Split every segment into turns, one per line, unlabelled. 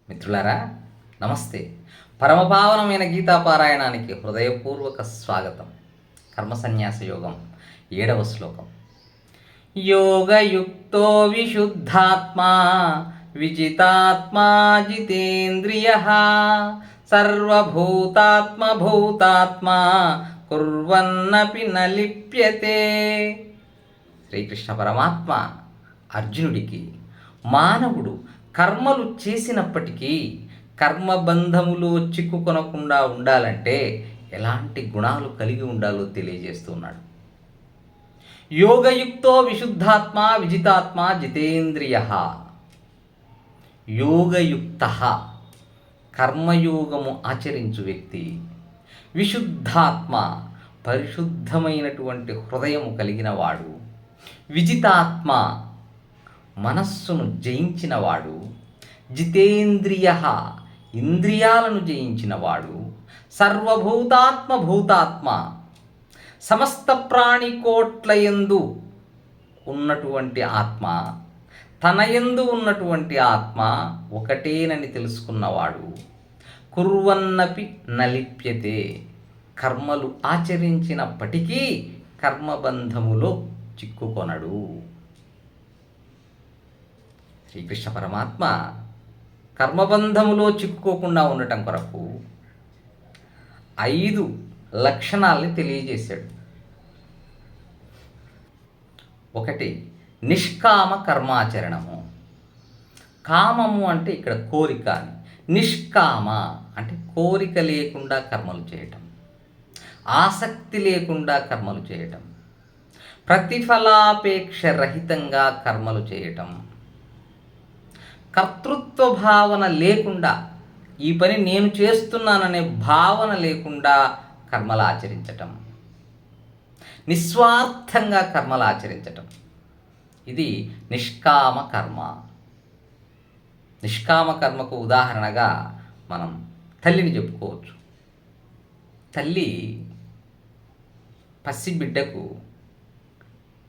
మిత్రులారా, నమస్తే. పరమపావనమైన గీతాపారాయణానికి హృదయపూర్వక స్వాగతం. కర్మ సన్యాస యోగం 7వ శ్లోకం. యోగయుక్తో విశుద్ధాత్మా విజితాత్మా జితేంద్రియ సర్వభూతాత్మభూతాత్మా కుర్వన్నపి న లిప్యతే. శ్రీకృష్ణ పరమాత్మ అర్జునుడికి మానవుడు కర్మలు చేసినప్పటికీ కర్మబంధములో చిక్కుకొనకుండా ఉండాలంటే ఎలాంటి గుణాలు కలిగి ఉండాలో తెలియజేస్తున్నాడు. యోగయుక్తో విశుద్ధాత్మ విజితాత్మ జితేంద్రియ. యోగయుక్త కర్మయోగము ఆచరించు వ్యక్తి, విశుద్ధాత్మ పరిశుద్ధమైనటువంటి హృదయము కలిగిన వాడు, విజితాత్మ మనస్సును జయించినవాడు, జితేంద్రియ ఇంద్రియాలను జయించినవాడు, సర్వభూతాత్మ సమస్త ప్రాణికోట్లయందు ఉన్నటువంటి ఆత్మ, తనయందు ఉన్నటువంటి ఆత్మ ఒకటేనని తెలుసుకున్నవాడు, కుర్వన్నపి నలిప్యతే కర్మలు ఆచరించినప్పటికీ కర్మబంధములో చిక్కుకొనడు. శ్రీకృష్ణ పరమాత్మ కర్మబంధములో చిక్కుకోకుండా ఉండటం కొరకు 5 లక్షణాలని తెలియజేశాడు. 1, నిష్కామ కర్మాచరణము. కామము అంటే ఇక్కడ కోరిక అని, నిష్కామ అంటే కోరిక లేకుండా కర్మలు చేయటం, ఆసక్తి లేకుండా కర్మలు చేయటం, ప్రతిఫలాపేక్ష రహితంగా కర్మలు చేయటం, కర్తృత్వ భావన లేకుండా, ఈ పని నేను చేస్తున్నాననే భావన లేకుండా కర్మలు ఆచరించటం, నిస్వార్థంగా కర్మలు ఆచరించటం. ఇది నిష్కామ కర్మ. నిష్కామ కర్మకు ఉదాహరణగా మనం తల్లిని చెప్పుకోవచ్చు. తల్లి పసిబిడ్డకు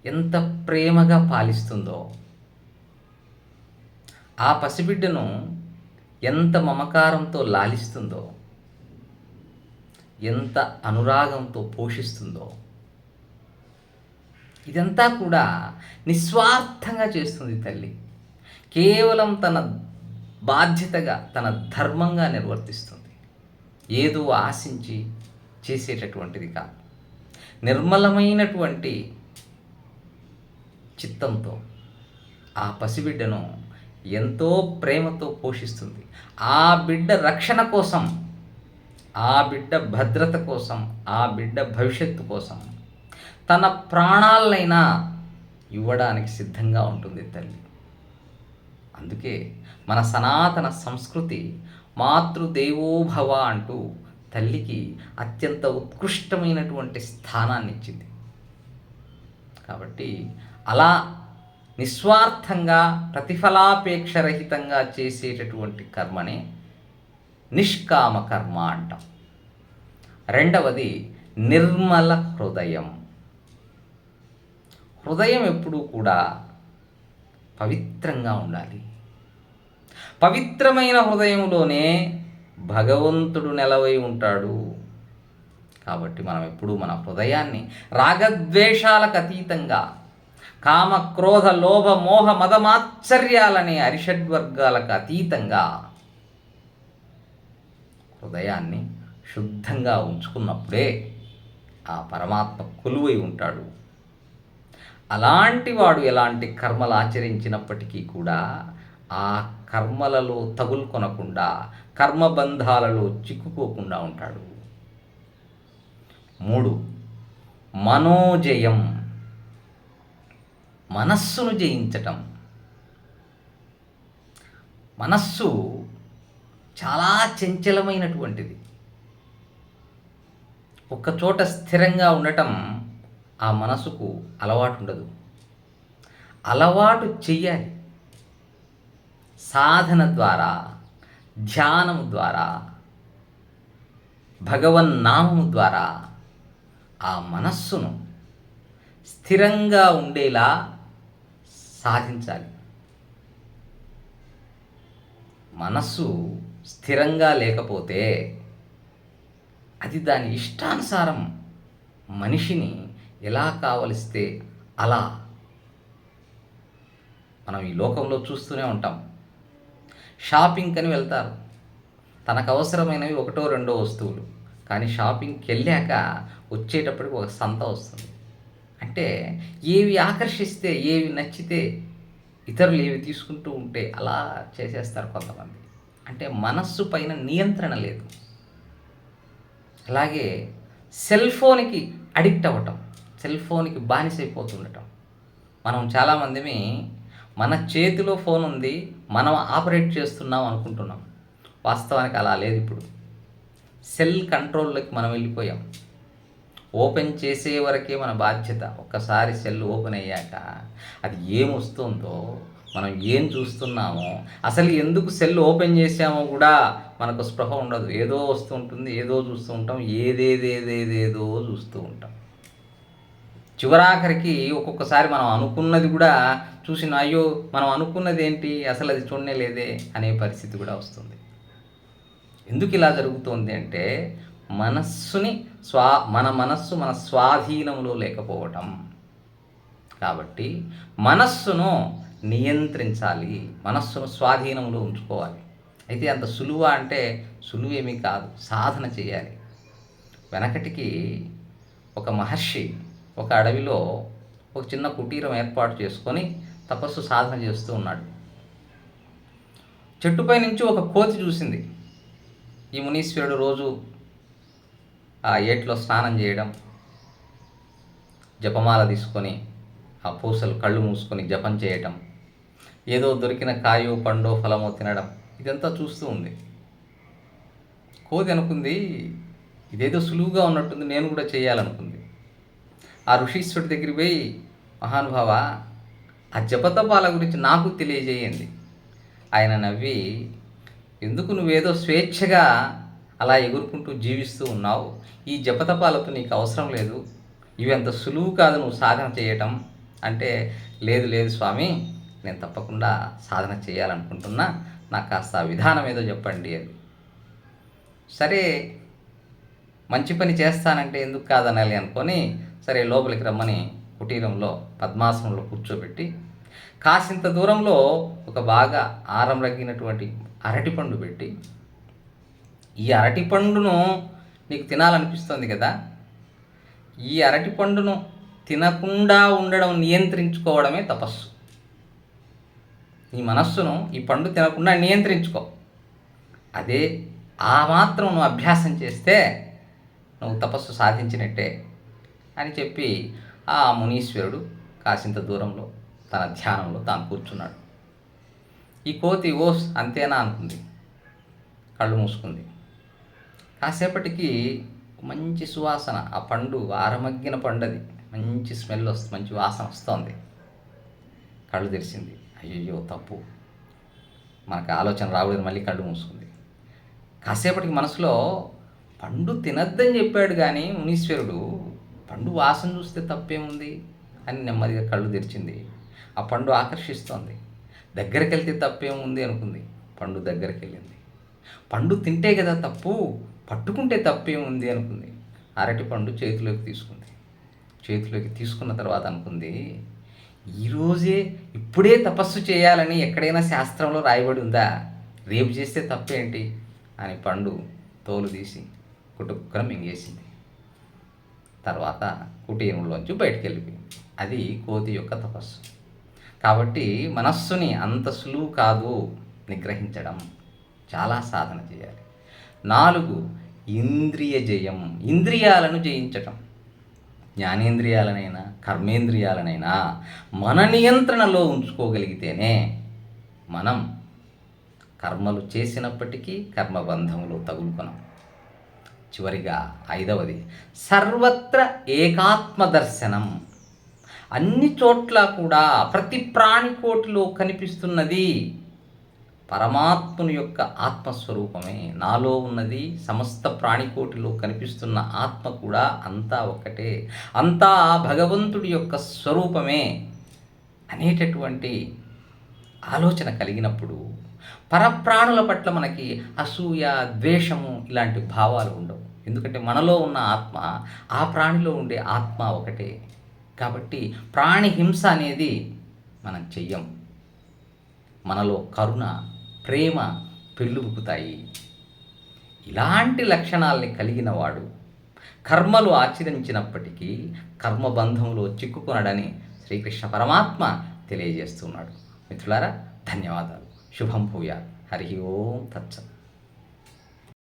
ఎంత ప్రేమగా పాలిస్తుందో, ఆ పసిబిడ్డను ఎంత మమకారంతో లాలిస్తుందో, ఎంత అనురాగంతో పోషిస్తుందో, ఇదంతా కూడా నిస్వార్థంగా చేస్తుంది తల్లి. కేవలం తన బాధ్యతగా, తన ధర్మంగా నిర్వర్తిస్తుంది. ఏదో ఆశించి చేసేటటువంటిది కాదు. నిర్మలమైనటువంటి చిత్తంతో ఆ పసిబిడ్డను ఎంతో ప్రేమతో పోషిస్తుంది. ఆ బిడ్డ రక్షణ కోసం, ఆ బిడ్డ భద్రత కోసం, ఆ బిడ్డ భవిష్యత్తు కోసం తన ప్రాణాలనైనా ఇవ్వడానికి సిద్ధంగా ఉంటుంది తల్లి. అందుకే మన సనాతన సంస్కృతి మాతృదేవోభవ అంటూ తల్లికి అత్యంత ఉత్కృష్టమైనటువంటి స్థానాన్ని ఇచ్చింది. కాబట్టి అలా నిస్వార్థంగా ప్రతిఫలాపేక్షరహితంగా చేసేటటువంటి కర్మనే నిష్కామ కర్మ అంటాం. 2వది నిర్మల హృదయం. హృదయం ఎప్పుడూ కూడా పవిత్రంగా ఉండాలి. పవిత్రమైన హృదయంలోనే భగవంతుడు నెలవై ఉంటాడు. కాబట్టి మనం ఎప్పుడూ మన హృదయాన్ని రాగద్వేషాలకు అతీతంగా, కామ క్రోధ లోభ మోహ మదమాత్సర్యాలనే అరిషడ్వర్గాలకు అతీతంగా హృదయాన్ని శుద్ధంగా ఉంచుకున్నప్పుడే ఆ పరమాత్మ కొలువై ఉంటాడు. అలాంటి వాడు ఎలాంటి కర్మలు ఆచరించినప్పటికీ కూడా ఆ కర్మలలో తగులుకొనకుండా, కర్మబంధాలలో చిక్కుకోకుండా ఉంటాడు. 3, మనోజయం. మనస్సును జయించటం. మనస్సు చాలా చంచలమైనటువంటిది. ఒక్కచోట స్థిరంగా ఉండటం ఆ మనసుకు అలవాటు ఉండదు. అలవాటు చెయ్యాలి. సాధన ద్వారా, ధ్యానం ద్వారా, భగవన్నామము ద్వారా ఆ మనస్సును స్థిరంగా ఉండేలా సాధించాలి. మనస్సు స్థిరంగా లేకపోతే అది దాని ఇష్టానుసారం మనిషిని ఎలా కావలిస్తే అలా మనం ఈ లోకంలో చూస్తూనే ఉంటాం. షాపింగ్కి అని వెళ్తారు. తనకు అవసరమైనవి ఒకటో రెండో వస్తువులు, కానీ షాపింగ్కి వెళ్ళాక వచ్చేటప్పటికి ఒక సంత వస్తుంది. అంటే ఏవి ఆకర్షిస్తే, ఏవి నచ్చితే ఇతరులు ఏవి తీసుకుంటూ ఉంటే అలా చేసేస్తారు కొంతమంది. అంటే మనస్సు పైన నియంత్రణ లేదు. అలాగే సెల్ ఫోన్కి అడిక్ట్ అవ్వటం, సెల్ ఫోన్కి బానిసైపోతుండటం. మనం చాలామందిని మన చేతిలో ఫోన్ ఉంది, మనం ఆపరేట్ చేస్తున్నాం అనుకుంటున్నాం. వాస్తవానికి అలా లేదు. ఇప్పుడు సెల్ కంట్రోల్లోకి మనం వెళ్ళిపోయాం. ఓపెన్ చేసే వరకే మన బాధ్యత. ఒక్కసారి సెల్ ఓపెన్ అయ్యాక అది ఏమొస్తుందో, మనం ఏం చూస్తున్నామో, అసలు ఎందుకు సెల్ ఓపెన్ చేసామో కూడా మనకు స్పృహ ఉండదు. ఏదో వస్తూ ఉంటుంది, ఏదో చూస్తూ ఉంటాం, ఏదేదేదేదేదో చూస్తూ ఉంటాం. చివరాఖరికి ఒక్కొక్కసారి మనం అనుకున్నది కూడా చూసిన, అయ్యో మనం అనుకున్నది ఏంటి, అసలు అది చూడనే లేదే అనే పరిస్థితి కూడా వస్తుంది. ఎందుకు ఇలా జరుగుతుంది అంటే మన మనస్సు మన స్వాధీనంలో లేకపోవటం. కాబట్టి మనస్సును నియంత్రించాలి, మనస్సును స్వాధీనంలో ఉంచుకోవాలి. అయితే అంత సులువా అంటే సులువేమీ కాదు, సాధన చేయాలి. వెనకటికి ఒక మహర్షి ఒక అడవిలో ఒక చిన్న కుటీరం ఏర్పాటు చేసుకొని తపస్సు సాధన చేస్తూ ఉన్నాడు. చెట్టుపై నుంచి ఒక కోతి చూసింది. ఈ మునీశ్వరుడు రోజు ఆ ఏట్లో స్నానం చేయడం, జపమాల తీసుకొని ఆ పూసలు కళ్ళు మూసుకొని జపం చేయటం, ఏదో దొరికిన కాయో పండో ఫలమో తినడం, ఇదంతా చూస్తూ ఉంది. కోతి అనుకుంది, ఇదేదో సులువుగా ఉన్నట్టుంది, నేను కూడా చేయాలనుకుంది. ఆ ఋషీశ్వరుడి దగ్గరికి పోయి, మహానుభావ, ఆ జపతపాల గురించి నాకు తెలియజేయండి. ఆయన నవ్వి, ఎందుకు నువ్వేదో స్వేచ్ఛగా అలా ఎగురుకుంటూ జీవిస్తూ ఉన్నావు, ఈ జపతపాలతో నీకు అవసరం లేదు, ఇవి అంత సులువు కాదు నువ్వు సాధన చేయటం అంటే, లేదు లేదు స్వామి, నేను తప్పకుండా సాధన చేయాలనుకుంటున్నా, నాకు కాస్త ఆ విధానం ఏదో చెప్పండి అని. సరే, మంచి పని చేస్తానంటే ఎందుకు కాదనాలి అనుకొని, సరే లోపలికి రమ్మని కుటీరంలో పద్మాసనంలో కూర్చోబెట్టి, కాసింత దూరంలో ఒక బాగా ఆరం రగినటువంటి అరటిపండు పెట్టి, ఈ అరటిపండును నీకు తినాలనిపిస్తుంది కదా, ఈ అరటిపండును తినకుండా ఉండడం నియంత్రించుకోవడమే తపస్సు. నీ మనస్సును ఈ పండు తినకుండా నియంత్రించుకో. అదే ఆ మాత్రం నువ్వు అభ్యాసం చేస్తే నువ్వు తపస్సు సాధించినట్టే అని చెప్పి ఆ మునీశ్వరుడు కాసింత దూరంలో తన ధ్యానంలో తాను కూర్చున్నాడు. ఈ కోతి ఓస్ అంతేనా అనుకుంది, కళ్ళు మూసుకుంది. కాసేపటికి మంచి సువాసన, ఆ పండు ఆరమగ్గిన పండది, మంచి స్మెల్ వస్తుంది, మంచి వాసన వస్తుంది. కళ్ళు తెరిచింది. అయ్యయ్యో తప్పు, మనకు ఆలోచన రాకూడదు, మళ్ళీ కళ్ళు మూసుకుంది. కాసేపటికి మనసులో, పండు తినద్దని చెప్పాడు కానీ మునీశ్వరుడు, పండు వాసన చూస్తే తప్పేముంది అని నెమ్మదిగా కళ్ళు తెరిచింది. ఆ పండు ఆకర్షిస్తోంది, దగ్గరికి వెళ్తే తప్పేముంది అనుకుంది. పండు దగ్గరికి వెళ్ళింది. పండు తింటే కదా తప్పు, పట్టుకుంటే తప్పేముంది అనుకుంది. అరటి పండు చేతిలోకి తీసుకుంది. చేతిలోకి తీసుకున్న తర్వాత అనుకుంది, ఈరోజే ఇప్పుడే తపస్సు చేయాలని ఎక్కడైనా శాస్త్రంలో రాయబడి ఉందా, రేపు చేస్తే తప్పేంటి అని పండు తోలు తీసి కుటుక్కున మింగేసింది. తర్వాత కుటీరంలోంచి బయటికి వెళ్ళిపోయింది. అది కోతి యొక్క తపస్సు. కాబట్టి మనస్సుని అంత సులువు కాదు నిగ్రహించడం, చాలా సాధన చేయాలి. 4, ఇంద్రియ జయం, ఇంద్రియాలను జయించటం. జ్ఞానేంద్రియాలనైనా కర్మేంద్రియాలనైనా మన నియంత్రణలో ఉంచుకోగలిగితేనే మనం కర్మలు చేసినప్పటికీ కర్మబంధంలో తగులుకున్నాం. చివరిగా 5వది, సర్వత్ర ఏకాత్మ దర్శనం. అన్ని చోట్ల కూడా ప్రతి ప్రాణికోటిలో కనిపిస్తున్నది పరమాత్ముని యొక్క ఆత్మస్వరూపమే. నాలో ఉన్నది సమస్త ప్రాణికోటిలో కనిపిస్తున్న ఆత్మ కూడా అంతా ఒక్కటే, అంతా భగవంతుడి యొక్క స్వరూపమే అనేటటువంటి ఆలోచన కలిగినప్పుడు పరప్రాణుల పట్ల మనకి అసూయ, ద్వేషము ఇలాంటి భావాలు ఉండవు. ఎందుకంటే మనలో ఉన్న ఆత్మ, ఆ ప్రాణిలో ఉండే ఆత్మ ఒకటే. కాబట్టి ప్రాణి హింస అనేది మనం చెయ్యం. మనలో కరుణ, ప్రేమ పెళ్ళుబుకుతాయి. ఇలాంటి లక్షణాల్ని కలిగిన వాడు కర్మలు ఆచరించినప్పటికీ కర్మబంధంలో చిక్కుకొనడని శ్రీకృష్ణ పరమాత్మ తెలియజేస్తున్నాడు. మిత్రులారా, ధన్యవాదాలు. శుభం భూయాత్. హరి ఓం తత్సత్.